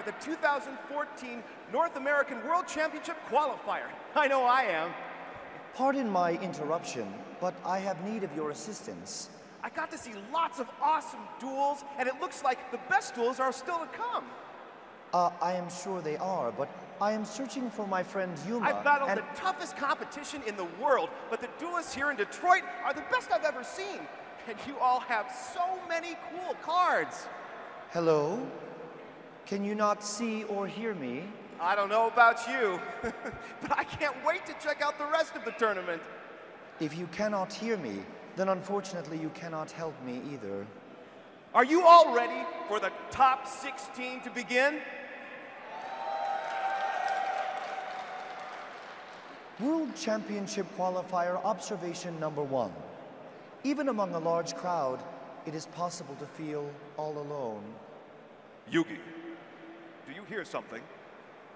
the 2014 North American World Championship Qualifier. I know I am. Pardon my interruption, but I have need of your assistance. I got to see lots of awesome duels, and it looks like the best duels are still to come. I am sure they are, but I am searching for my friend Yuma. I've battled the toughest competition in the world, but the duelists here in Detroit are the best I've ever seen. And you all have so many cool cards. Hello? Can you not see or hear me? I don't know about you, but I can't wait to check out the rest of the tournament. If you cannot hear me, then unfortunately you cannot help me either. Are you all ready for the top 16 to begin? World Championship Qualifier Observation Number 1. Even among a large crowd, it is possible to feel all alone. Yugi, do you hear something?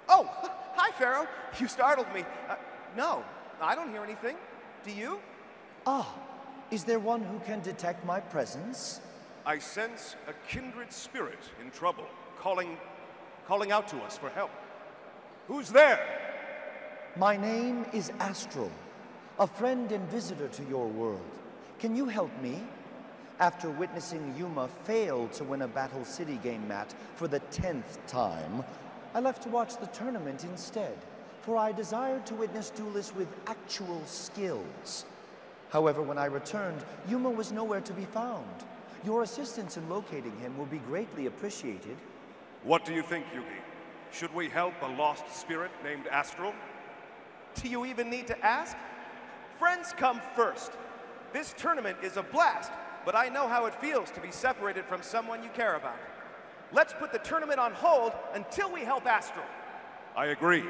Oh, hi, Pharaoh. You startled me. No, I don't hear anything. Do you? Ah, is there one who can detect my presence? I sense a kindred spirit in trouble, calling out to us for help. Who's there? My name is Astral, a friend and visitor to your world. Can you help me? After witnessing Yuma fail to win a Battle City game mat for the 10th time, I left to watch the tournament instead, for I desired to witness duelists with actual skills. However, when I returned, Yuma was nowhere to be found. Your assistance in locating him will be greatly appreciated. What do you think, Yugi? Should we help a lost spirit named Astral? Do you even need to ask? Friends come first. This tournament is a blast, but I know how it feels to be separated from someone you care about. Let's put the tournament on hold until we help Astral. I agree.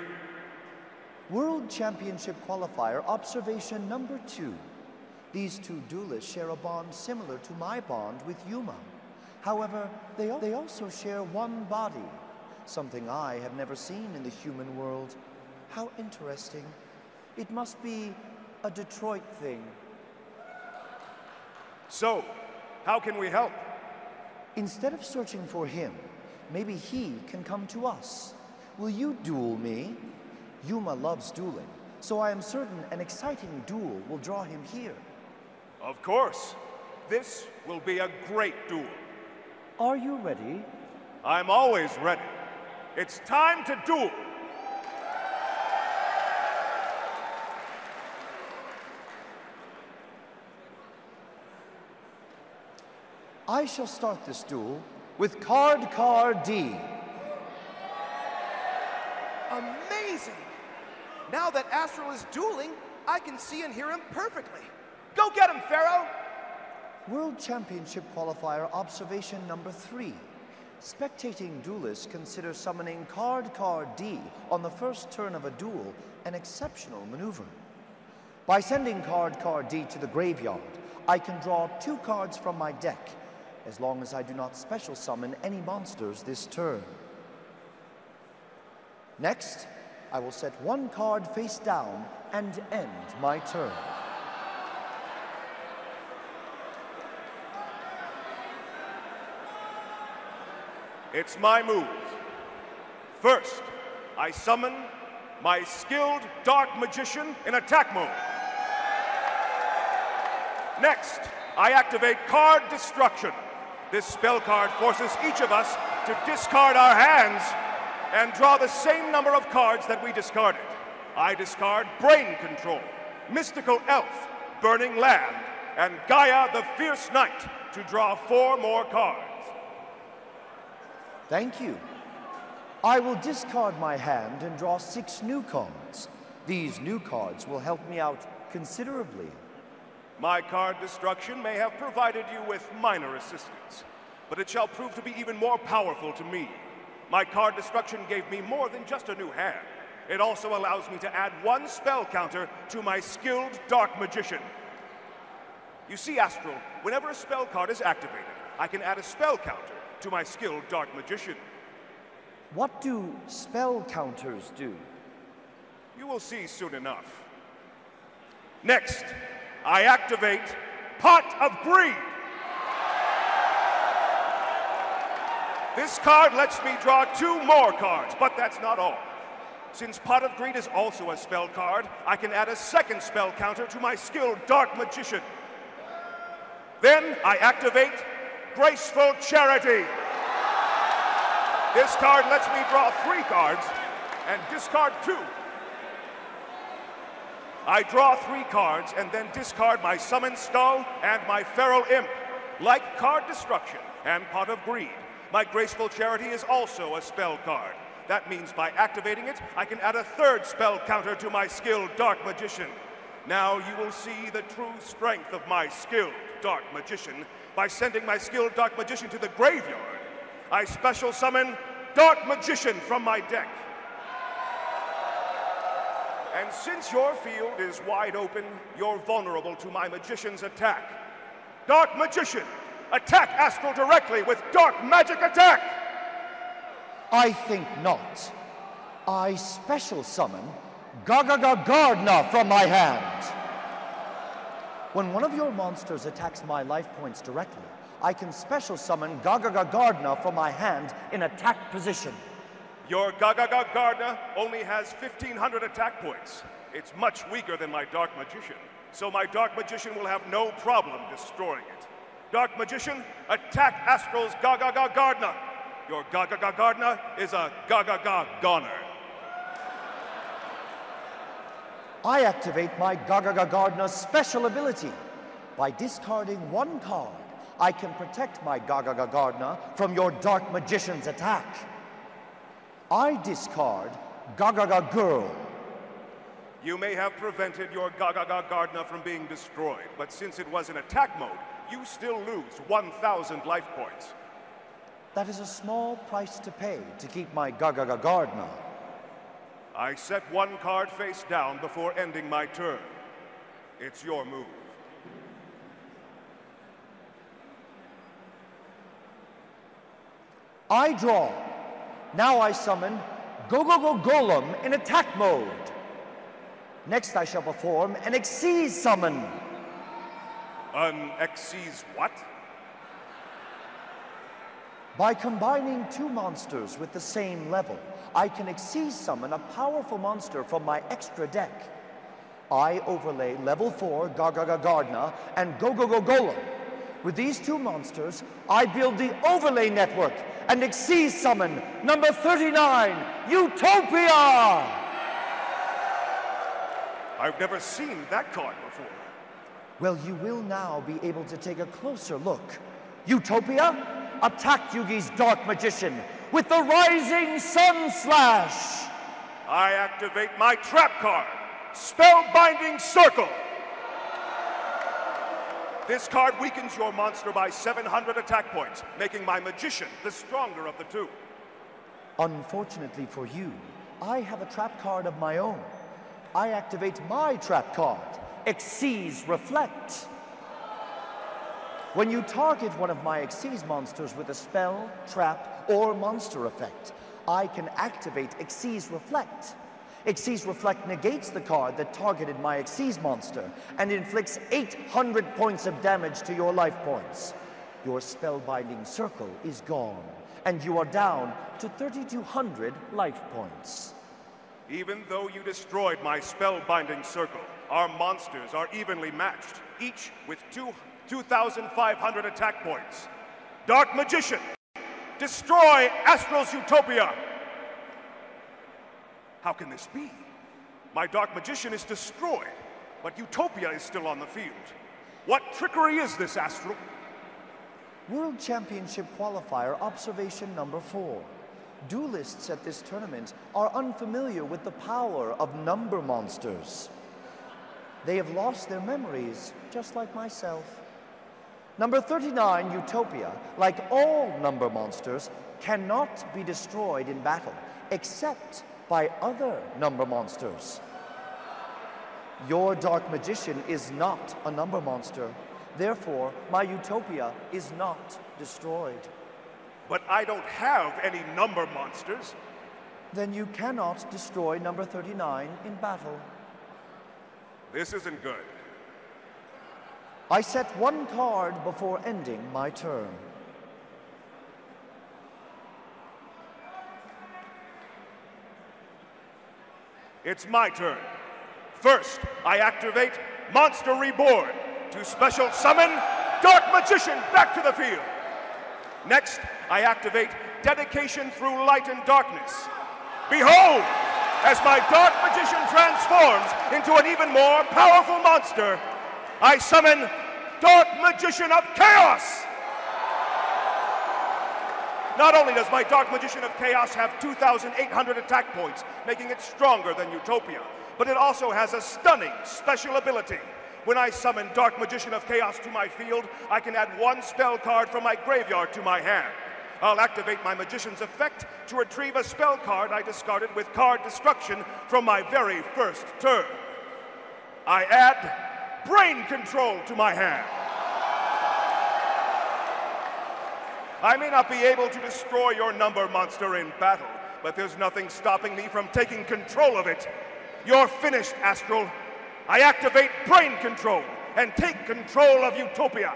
World Championship Qualifier Observation Number 2. These two duelists share a bond similar to my bond with Yuma. However, they also share one body, something I have never seen in the human world. How interesting. It must be a Detroit thing. So, how can we help? Instead of searching for him, maybe he can come to us. Will you duel me? Yuma loves dueling, so I am certain an exciting duel will draw him here. Of course. This will be a great duel. Are you ready? I'm always ready. It's time to duel. I shall start this duel with card D. Amazing! Now that Astral is dueling, I can see and hear him perfectly. Go get him, Pharaoh! World Championship Qualifier Observation Number 3. Spectating duelists consider summoning card D on the first turn of a duel an exceptional maneuver. By sending card D to the graveyard, I can draw 2 cards from my deck, as long as I do not special summon any monsters this turn. Next, I will set 1 card face down and end my turn. It's my move. First, I summon my skilled Dark Magician in attack mode. Next, I activate Card Destruction. This spell card forces each of us to discard our hands and draw the same number of cards that we discarded. I discard Brain Control, Mystical Elf, Burning Land, and Gaia the Fierce Knight to draw 4 more cards. Thank you. I will discard my hand and draw 6 new cards. These new cards will help me out considerably. My card destruction may have provided you with minor assistance, but it shall prove to be even more powerful to me. My card destruction gave me more than just a new hand. It also allows me to add 1 spell counter to my skilled Dark Magician. You see, Astral, whenever a spell card is activated, I can add a spell counter to my skilled Dark Magician. What do spell counters do? You will see soon enough. Next, I activate Pot of Greed. This card lets me draw 2 more cards, but that's not all. Since Pot of Greed is also a spell card, I can add a second spell counter to my skilled Dark Magician. Then I activate Graceful Charity. This card lets me draw 3 cards and discard 2. I draw 3 cards and then discard my Summoned Skull and my Feral Imp. Like Card Destruction and Pot of Greed, my Graceful Charity is also a spell card. That means by activating it, I can add a 3rd spell counter to my skilled Dark Magician. Now you will see the true strength of my skilled Dark Magician by sending my skilled Dark Magician to the graveyard. I special summon Dark Magician from my deck. And since your field is wide open, you're vulnerable to my Magician's attack. Dark Magician, attack Astral directly with Dark Magic Attack! I think not. I special summon GalacticGod from my hand. When one of your monsters attacks my life points directly, I can special summon GalacticGod from my hand in attack position. Your GalacticGod only has 1,500 attack points. It's much weaker than my Dark Magician, so my Dark Magician will have no problem destroying it. Dark Magician, attack Astral's GalacticGod. Your GalacticGod is a GalacticGod. I activate my GalacticGod's special ability. By discarding 1 card, I can protect my GalacticGod from your Dark Magician's attack. I discard GalacticGirl. You may have prevented your GalacticGod from being destroyed, but since it was in attack mode, you still lose 1,000 life points. That is a small price to pay to keep my GalacticGod. I set 1 card face down before ending my turn. It's your move. I draw. Now I summon Golem in attack mode. Next I shall perform an Xyz summon. An Xyz what? By combining 2 monsters with the same level, I can Xyz summon a powerful monster from my extra deck. I overlay level 4 GalacticGod and Golem. With these 2 monsters, I build the overlay network and Xyz summon number 39, Utopia! I've never seen that card before. Well, you will now be able to take a closer look. Utopia, attack Yugi's Dark Magician with the Rising Sun Slash! I activate my trap card, Spellbinding Circle! This card weakens your monster by 700 attack points, making my Magician the stronger of the 2. Unfortunately for you, I have a trap card of my own. I activate my trap card, Xyz Reflect. When you target one of my Xyz monsters with a spell, trap, or monster effect, I can activate Xyz Reflect. Xyz Reflect negates the card that targeted my Xyz monster and inflicts 800 points of damage to your life points. Your spellbinding circle is gone, and you are down to 3,200 life points. Even though you destroyed my spellbinding circle, our monsters are evenly matched, each with 2,500 attack points. Dark Magician, destroy Astral's Utopia! How can this be? My Dark Magician is destroyed, but Utopia is still on the field. What trickery is this, Astral? World Championship Qualifier Observation number 4. Duelists at this tournament are unfamiliar with the power of number monsters. They have lost their memories, just like myself. Number 39, Utopia, like all number monsters, cannot be destroyed in battle, except by other number monsters. Your Dark Magician is not a number monster. Therefore, my Utopia is not destroyed. But I don't have any number monsters. Then you cannot destroy number 39 in battle. This isn't good. I set 1 card before ending my turn. It's my turn. First, I activate Monster Reborn to special summon Dark Magician back to the field. Next, I activate Dedication Through Light and Darkness. Behold, as my Dark Magician transforms into an even more powerful monster, I summon Dark Magician of Chaos! Not only does my Dark Magician of Chaos have 2,800 attack points, making it stronger than Utopia, but it also has a stunning special ability. When I summon Dark Magician of Chaos to my field, I can add one spell card from my graveyard to my hand. I'll activate my Magician's effect to retrieve a spell card I discarded with card destruction from my very first turn. I add Brain Control to my hand. I may not be able to destroy your number monster in battle, but there's nothing stopping me from taking control of it. You're finished, Astral. I activate Brain Control and take control of Utopia.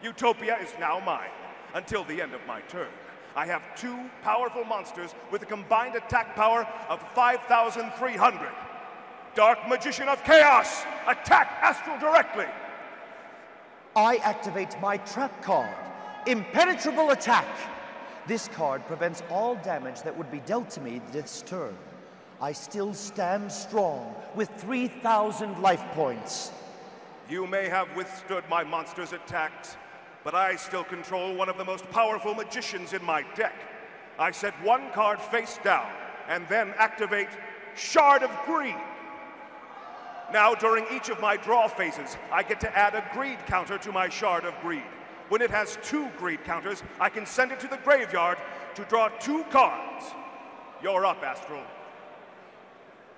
Utopia is now mine until the end of my turn. I have two powerful monsters with a combined attack power of 5,300. Dark Magician of Chaos, attack Astral directly. I activate my trap card, Impenetrable Attack. This card prevents all damage that would be dealt to me this turn. I still stand strong with 3,000 life points. You may have withstood my monster's attacks, but I still control one of the most powerful magicians in my deck. I set one card face down and then activate Shard of Greed. Now, during each of my draw phases, I get to add a greed counter to my Shard of Greed. When it has 2 greed counters, I can send it to the graveyard to draw 2 cards. You're up, Astral.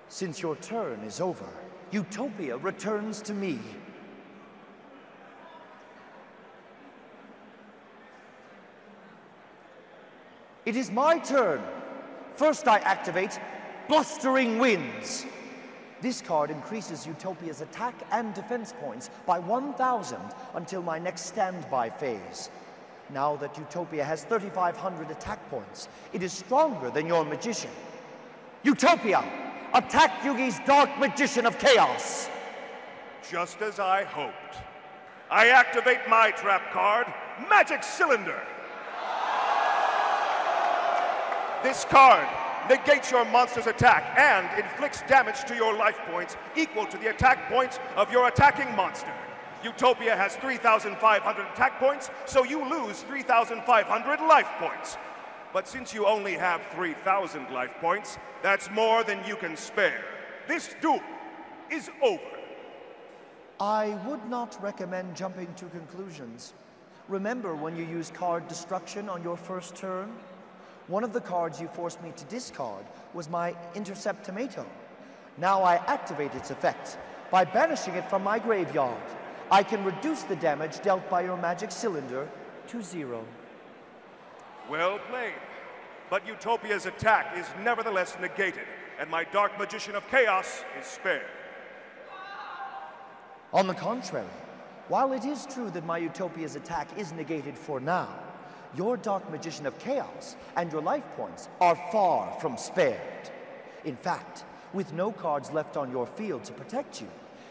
Since your turn is over, Utopia returns to me. It is my turn. First, I activate Blustering Winds. This card increases Utopia's attack and defense points by 1,000 until my next standby phase. Now that Utopia has 3,500 attack points, it is stronger than your magician. Utopia, attack Yugi's Dark Magician of Chaos! Just as I hoped. I activate my trap card, Magic Cylinder. This card negates your monster's attack and inflicts damage to your life points equal to the attack points of your attacking monster. Utopia has 3,500 attack points, so you lose 3,500 life points. But since you only have 3,000 life points, that's more than you can spare. This duel is over. I would not recommend jumping to conclusions. Remember when you used card destruction on your first turn? One of the cards you forced me to discard was my Intercept Tomato. Now I activate its effect by banishing it from my graveyard. I can reduce the damage dealt by your Magic Cylinder to 0. Well played. But Utopia's attack is nevertheless negated, and my Dark Magician of Chaos is spared. On the contrary, while it is true that my Utopia's attack is negated for now, your Dark Magician of Chaos and your life points are far from spared. In fact, with no cards left on your field to protect you,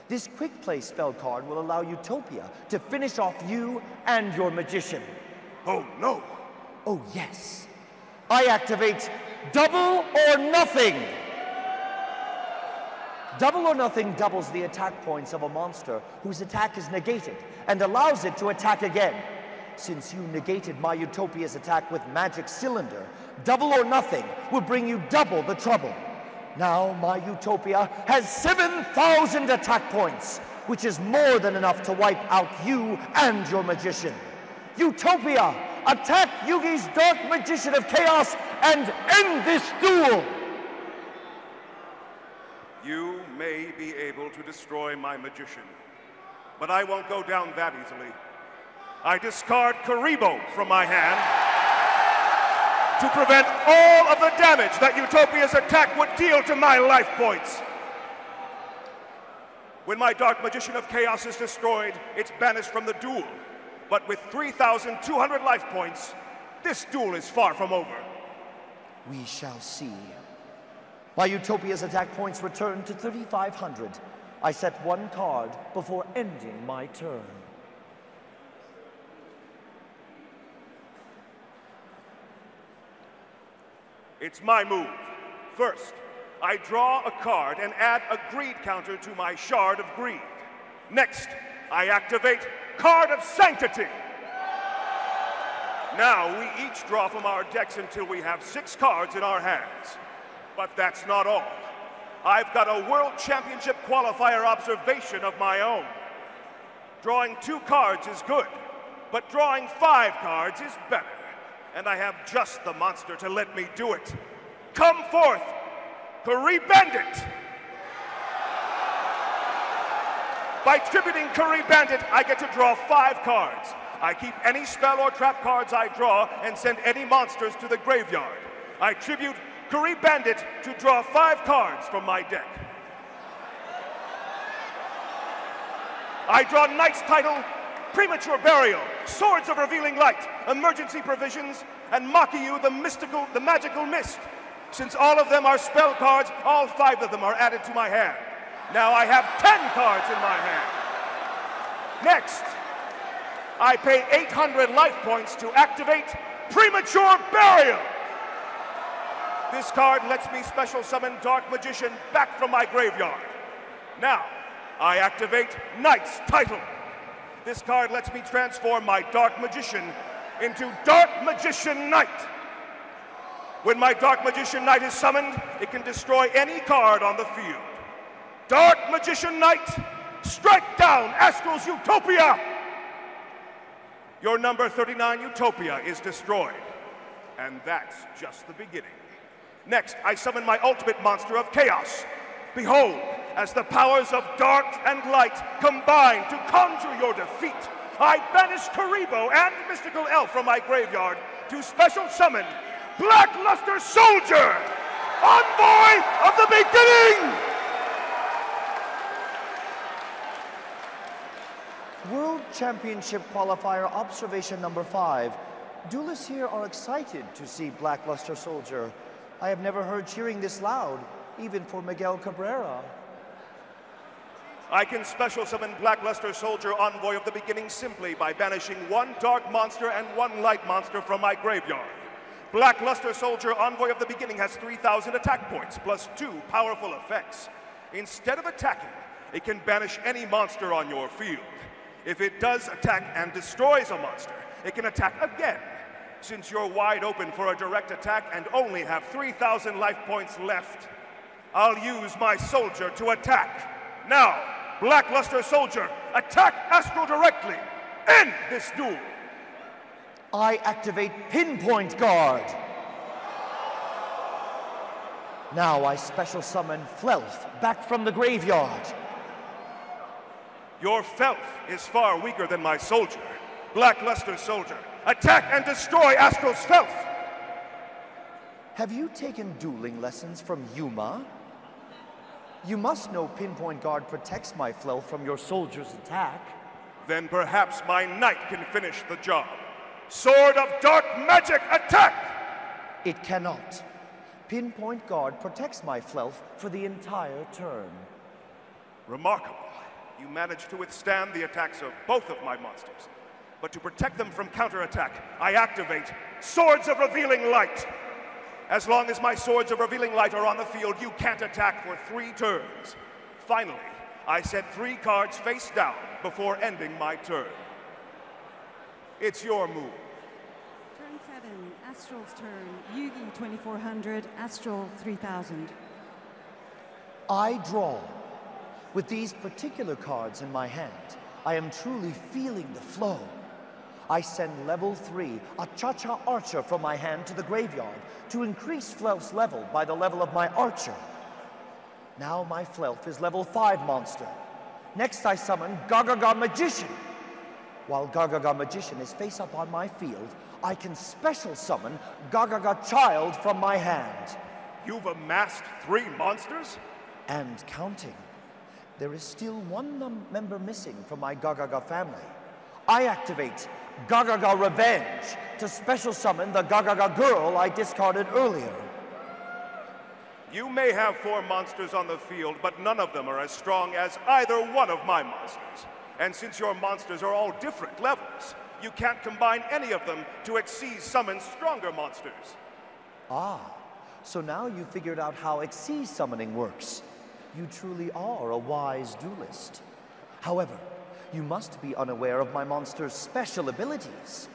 this quick play spell card will allow Utopia to finish off you and your magician. Oh no! Oh yes. I activate Double or Nothing! Double or Nothing doubles the attack points of a monster whose attack is negated and allows it to attack again. Since you negated my Utopia's attack with Magic Cylinder, Double or Nothing will bring you double the trouble. Now my Utopia has 7,000 attack points, which is more than enough to wipe out you and your magician. Utopia, attack Yugi's Dark Magician of Chaos and end this duel! You may be able to destroy my magician, but I won't go down that easily. I discard Karibo from my hand to prevent all of the damage that Utopia's attack would deal to my life points. When my Dark Magician of Chaos is destroyed, it's banished from the duel. But with 3,200 life points, this duel is far from over. We shall see. My Utopia's attack points return to 3,500. I set one card before ending my turn. It's my move. First, I draw a card and add a greed counter to my Shard of Greed. Next, I activate Card of Sanctity. Now, we each draw from our decks until we have 6 cards in our hands. But that's not all. I've got a World Championship Qualifier observation of my own. Drawing 2 cards is good, but drawing 5 cards is better. And I have just the monster to let me do it. Come forth, Curry Bandit! By tributing Curry Bandit, I get to draw 5 cards. I keep any spell or trap cards I draw and send any monsters to the graveyard. I tribute Curry Bandit to draw 5 cards from my deck. I draw Knight's Title, Premature Burial, Swords of Revealing Light, Emergency Provisions, and Yugioh, the Magical Mist. Since all of them are spell cards, all 5 of them are added to my hand. Now I have 10 cards in my hand. Next, I pay 800 life points to activate Premature Burial. This card lets me special summon Dark Magician back from my graveyard. Now, I activate Knight's Title. This card lets me transform my Dark Magician into Dark Magician Knight. When my Dark Magician Knight is summoned, it can destroy any card on the field. Dark Magician Knight, strike down Astral's Utopia! Your number 39 Utopia is destroyed. And that's just the beginning. Next, I summon my ultimate monster of chaos. Behold, as the powers of dark and light combine to conjure your defeat, I banish Karibo and Mystical Elf from my graveyard to special summon Blackluster Soldier, Envoy of the Beginning! World Championship Qualifier Observation number 5. Duelists here are excited to see Blackluster Soldier. I have never heard cheering this loud, even for Miguel Cabrera. I can special summon Blackluster Soldier, Envoy of the Beginning, simply by banishing 1 dark monster and 1 light monster from my graveyard. Blackluster Soldier, Envoy of the Beginning has 3,000 attack points, plus 2 powerful effects. Instead of attacking, it can banish any monster on your field. If it does attack and destroys a monster, it can attack again. Since you're wide open for a direct attack and only have 3,000 life points left, I'll use my soldier to attack. Now, Blackluster Soldier, attack Astral directly. End this duel. I activate Pinpoint Guard. Now I special summon Flelf back from the graveyard. Your Felf is far weaker than my soldier. Blackluster Soldier, attack and destroy Astral's Felf! Have you taken dueling lessons from Yuma? You must know Pinpoint Guard protects my Flelf from your soldier's attack. Then perhaps my knight can finish the job. Sword of Dark Magic, attack! It cannot. Pinpoint Guard protects my Flelf for the entire turn. Remarkable. You managed to withstand the attacks of both of my monsters. But to protect them from counterattack, I activate Swords of Revealing Light. As long as my Swords of Revealing Light are on the field, you can't attack for 3 turns. Finally, I set 3 cards face down before ending my turn. It's your move. Turn 7, Astral's turn. Yugi 2400, Astral 3000. I draw. With these particular cards in my hand, I am truly feeling the flow. I send level 3, a Cha-Cha Archer from my hand to the graveyard to increase Flelf's level by the level of my Archer. Now my Flelf is level 5 monster. Next I summon Gagaga Magician. While Gagaga Magician is face up on my field, I can special summon Gagaga Child from my hand. You've amassed 3 monsters? And counting. There is still 1 member missing from my Gagaga family. I activate Gagaga Revenge to special summon the Gagaga girl I discarded earlier. You may have 4 monsters on the field, but none of them are as strong as either one of my monsters. And since your monsters are all different levels, you can't combine any of them to Xyz summon stronger monsters. Ah, so now you figured out how Xyz summoning works. You truly are a wise duelist. However, you must be unaware of my monster's special abilities.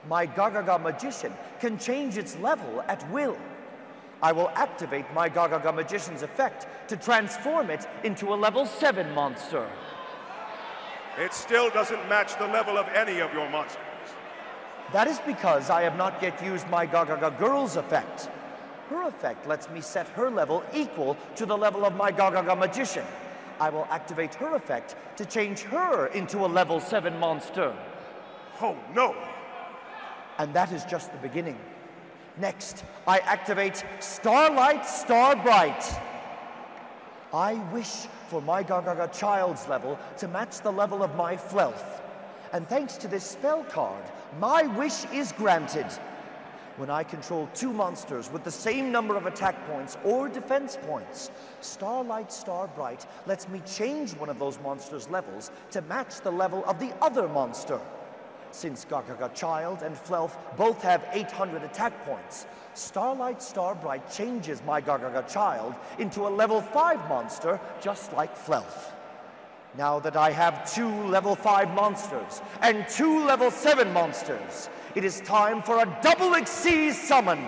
My GalacticGod Magician can change its level at will. I will activate my GalacticGod Magician's effect to transform it into a level 7 monster. It still doesn't match the level of any of your monsters. That is because I have not yet used my GalacticGod Girl's effect. Her effect lets me set her level equal to the level of my GalacticGod Magician. I will activate her effect to change her into a level 7 monster. Oh no! And that is just the beginning. Next, I activate Starlight Starbright. I wish for my GalacticGod Child's level to match the level of my Flelf. And thanks to this spell card, my wish is granted. When I control 2 monsters with the same number of attack points or defense points, Starlight Starbright lets me change one of those monsters' levels to match the level of the other monster. Since GalacticGod Child and Flelf both have 800 attack points, Starlight Starbright changes my GalacticGod Child into a level 5 monster just like Flelf. Now that I have 2 level 5 monsters and 2 level 7 monsters, it is time for a double Xyz summon.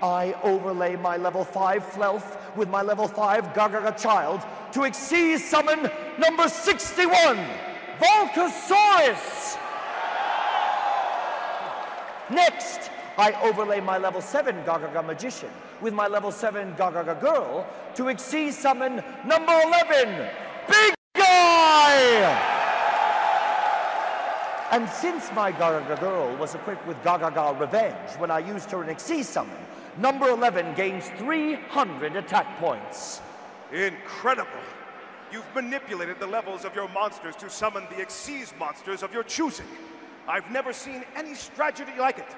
I overlay my level 5 Flelf with my level 5 GalacticGod Child to Xyz summon number 61, Volcasaurus! Next, I overlay my level 7 GalacticGod Magician with my level 7 GalacticGod Girl to Xyz summon number 11, Big Guy! And since my GalacticGod Girl was equipped with GalacticGod Revenge when I used her in Xyz summon, number 11 gains 300 attack points. Incredible! You've manipulated the levels of your monsters to summon the Xyz monsters of your choosing. I've never seen any strategy like it.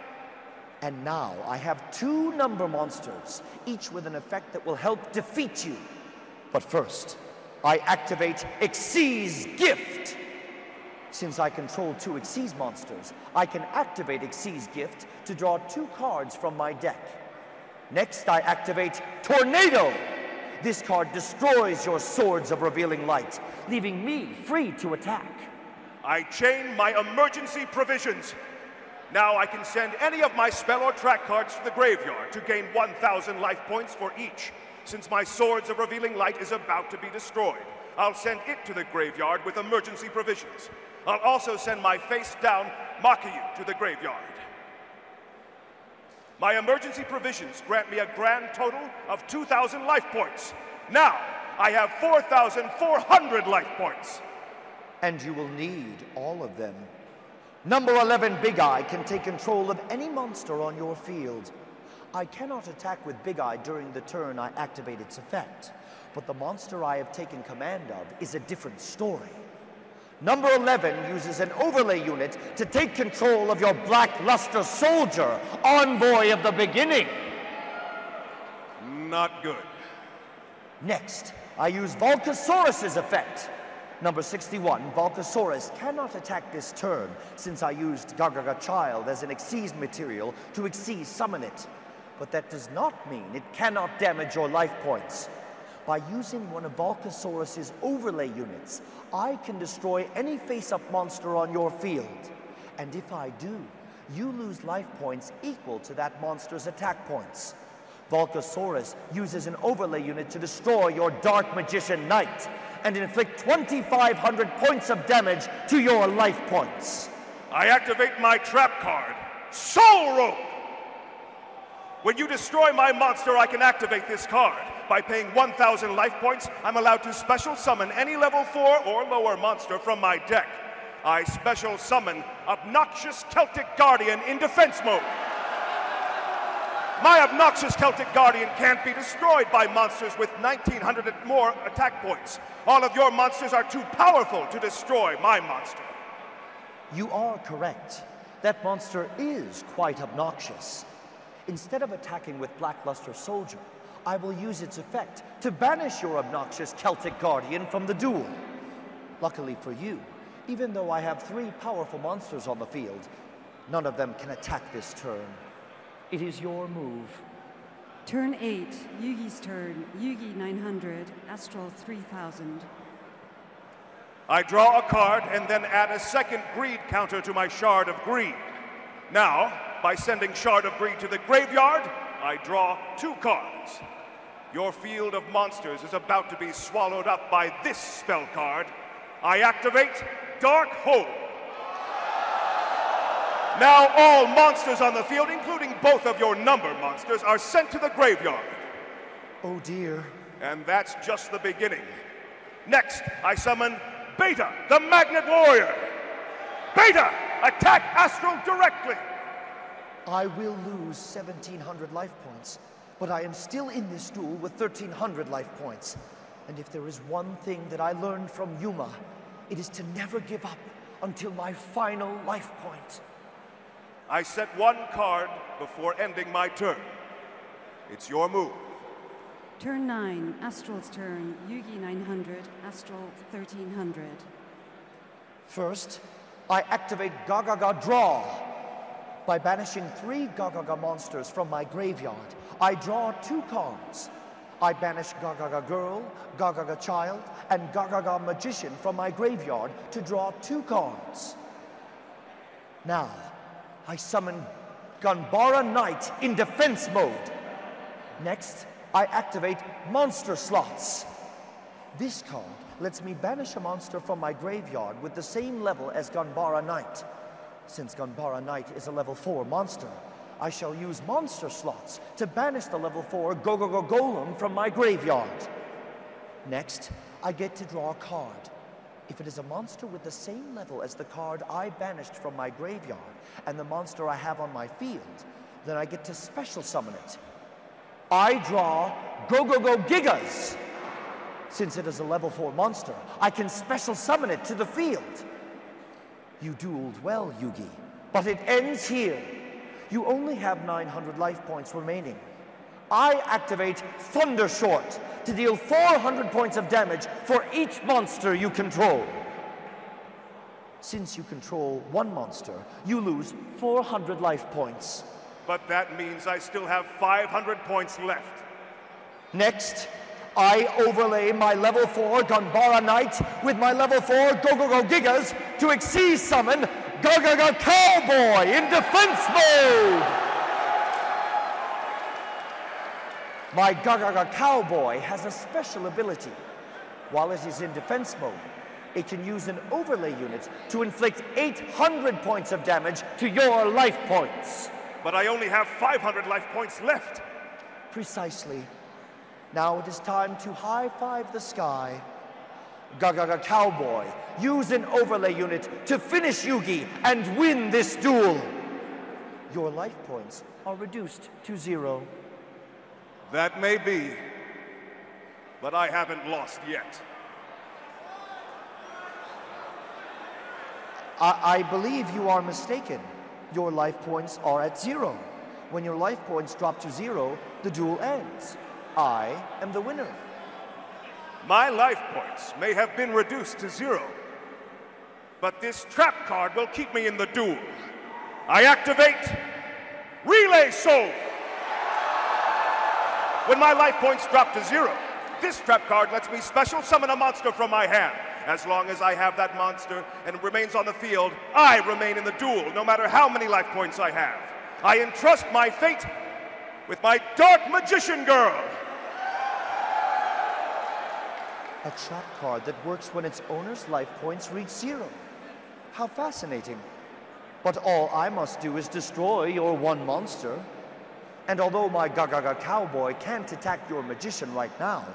And now I have 2 number monsters, each with an effect that will help defeat you. But first, I activate Xyz Gift. Since I control 2 Xyz monsters, I can activate Xyz Gift to draw 2 cards from my deck. Next, I activate Tornado. This card destroys your Swords of Revealing Light, leaving me free to attack. I chain my emergency provisions. Now I can send any of my spell or track cards to the graveyard to gain 1,000 life points for each. Since my Swords of Revealing Light is about to be destroyed, I'll send it to the graveyard with emergency provisions. I'll also send my face-down Yugioh to the graveyard. My emergency provisions grant me a grand total of 2,000 life points. Now, I have 4,400 life points. And you will need all of them. Number 11, Big Eye, can take control of any monster on your field. I cannot attack with Big Eye during the turn I activate its effect, but the monster I have taken command of is a different story. Number 11 uses an overlay unit to take control of your Blackluster Soldier, Envoy of the Beginning. Not good. Next, I use Volcasaurus's effect. Number 61, Volcasaurus cannot attack this turn since I used GalacticGod Child as an Xyz material to Xyz summon it. But that does not mean it cannot damage your life points. By using one of Volcasaurus's overlay units, I can destroy any face-up monster on your field. And if I do, you lose life points equal to that monster's attack points. Volcasaurus uses an overlay unit to destroy your Dark Magician Knight and inflict 2,500 points of damage to your life points. I activate my trap card, Soul Rope! When you destroy my monster, I can activate this card. By paying 1,000 life points, I'm allowed to special summon any level 4 or lower monster from my deck. I special summon Obnoxious Celtic Guardian in defense mode. My Obnoxious Celtic Guardian can't be destroyed by monsters with 1,900 and more attack points. All of your monsters are too powerful to destroy my monster. You are correct. That monster is quite obnoxious. Instead of attacking with Blackluster Soldier, I will use its effect to banish your obnoxious Celtic Guardian from the duel. Luckily for you, even though I have 3 powerful monsters on the field, none of them can attack this turn. It is your move. Turn 8, Yugi's turn. Yugi 900, Astral 3000. I draw a card and then add a second greed counter to my Shard of Greed. Now, by sending Shard of Greed to the graveyard, I draw 2 cards. Your field of monsters is about to be swallowed up by this spell card. I activate Dark Hole. Now all monsters on the field, including both of your number monsters, are sent to the graveyard. Oh dear. And that's just the beginning. Next, I summon Beta, the Magnet Warrior. Beta, attack Astral directly. I will lose 1,700 life points, but I am still in this duel with 1,300 life points. And if there is one thing that I learned from Yuma, it is to never give up until my final life point. I set 1 card before ending my turn. It's your move. Turn 9, Astral's turn. Yugi 900, Astral 1300. First, I activate GalacticGod Draw. By banishing 3 GalacticGod monsters from my graveyard, I draw 2 cards. I banish GalacticGod Girl, GalacticGod Child, and GalacticGod Magician from my graveyard to draw 2 cards. Now, I summon Ganbara Knight in defense mode. Next, I activate Monster Slots. This card lets me banish a monster from my graveyard with the same level as Ganbara Knight. Since Ganbara Knight is a level 4 monster, I shall use Monster Slots to banish the level 4 Go-Go-Go Golem from my graveyard. Next, I get to draw a card. If it is a monster with the same level as the card I banished from my graveyard and the monster I have on my field, then I get to special summon it. I draw Go-Go-Go Gigas. Since it is a level 4 monster, I can special summon it to the field. You dueled well, Yugi, but it ends here. You only have 900 life points remaining. I activate Thunder Short to deal 400 points of damage for each monster you control. Since you control 1 monster, you lose 400 life points. But that means I still have 500 points left. Next, I overlay my level 4 Ganbara Knight with my level 4 Go-Go-Go Gigas to Exceed summon GalacticGod Cowboy in defense mode! My GalacticGod Cowboy has a special ability. While it is in defense mode, it can use an overlay unit to inflict 800 points of damage to your life points. But I only have 500 life points left. Precisely. Now it is time to high-five the sky. GalacticGod Cowboy, use an overlay unit to finish Yugi and win this duel. Your life points are reduced to 0. That may be, but I haven't lost yet. I believe you are mistaken. Your life points are at 0. When your life points drop to 0, the duel ends. I am the winner. My life points may have been reduced to 0, but this trap card will keep me in the duel. I activate Relay Soul. When my life points drop to 0, this trap card lets me special summon a monster from my hand. As long as I have that monster and it remains on the field, I remain in the duel, no matter how many life points I have. I entrust my fate with my Dark Magician Girl. A trap card that works when its owner's life points reach 0. How fascinating. But all I must do is destroy your 1 monster. And although my GalacticGod Cowboy can't attack your magician right now,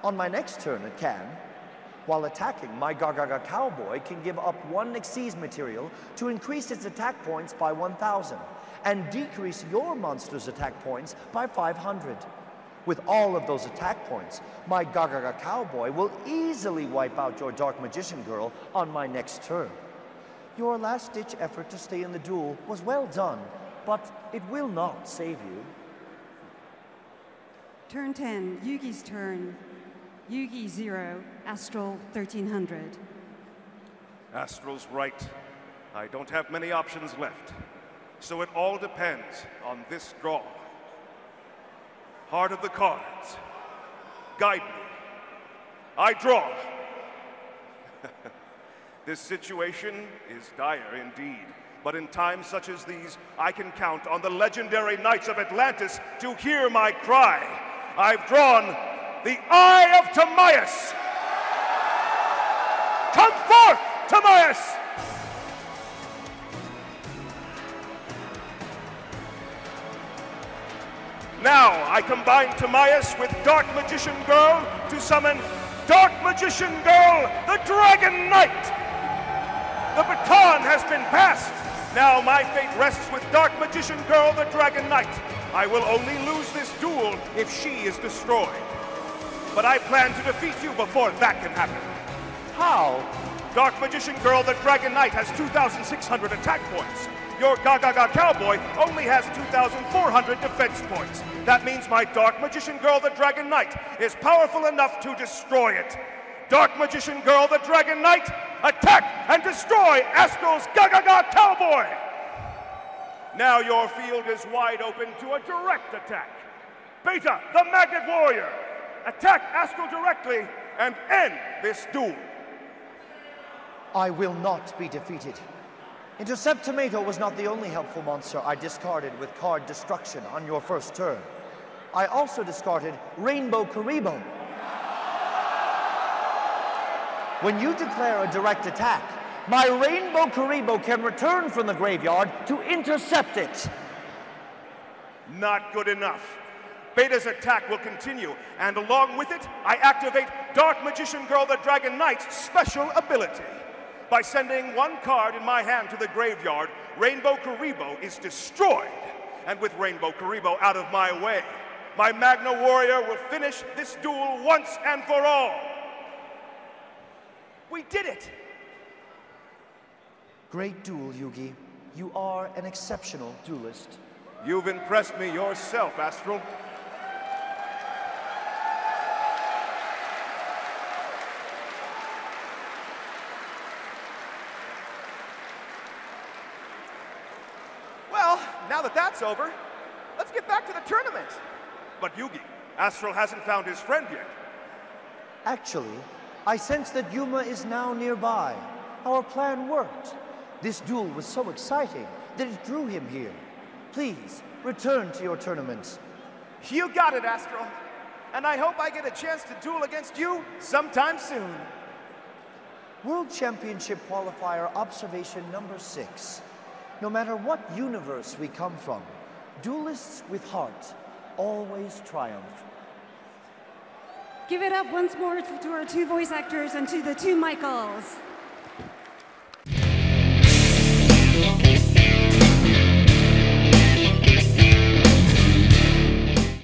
on my next turn it can. While attacking, my GalacticGod Cowboy can give up 1 Xyz material to increase its attack points by 1,000 and decrease your monster's attack points by 500. With all of those attack points, my GalacticGod Cowboy will easily wipe out your Dark Magician Girl on my next turn. Your last-ditch effort to stay in the duel was well done, but it will not save you. Turn 10, Yugi's turn. Yugi 0, Astral 1300. Astral's right. I don't have many options left. So it all depends on this draw. Heart of the cards. Guide me. I draw. This situation is dire indeed. But in times such as these, I can count on the legendary Knights of Atlantis to hear my cry. I've drawn the Eye of Timaeus! Come forth, Timaeus! Now I combine Timaeus with Dark Magician Girl to summon Dark Magician Girl, the Dragon Knight! The baton has been passed! Now my fate rests with Dark Magician Girl, the Dragon Knight. I will only lose this duel if she is destroyed. But I plan to defeat you before that can happen. How? Dark Magician Girl, the Dragon Knight has 2,600 attack points. Your Gaga Cowboy only has 2,400 defense points. That means my Dark Magician Girl, the Dragon Knight, is powerful enough to destroy it. Dark Magician Girl, the Dragon Knight, attack and destroy Astral's Gaga Cowboy! Now your field is wide open to a direct attack. Beta, the Magnet Warrior, attack Astral directly and end this duel. I will not be defeated. Intercept Tomato was not the only helpful monster I discarded with card destruction on your first turn. I also discarded Rainbow Karibo. When you declare a direct attack, my Rainbow Karibo can return from the graveyard to intercept it. Not good enough. Beta's attack will continue, and along with it, I activate Dark Magician Girl the Dragon Knight's special ability. By sending one card in my hand to the graveyard, Rainbow Karibo is destroyed. And with Rainbow Karibo out of my way, my Magna Warrior will finish this duel once and for all. We did it! Great duel, Yugi. You are an exceptional duelist. You've impressed me yourself, Astral. Well, now that that's over, let's get back to the tournament. But Yugi, Astral hasn't found his friend yet. Actually, I sense that Yuma is now nearby. Our plan worked. This duel was so exciting that it drew him here. Please, return to your tournament. You got it, Astral. And I hope I get a chance to duel against you sometime soon. World Championship Qualifier Observation number 6. No matter what universe we come from, duelists with heart always triumph. Give it up once more to our two voice actors and to the two Michaels.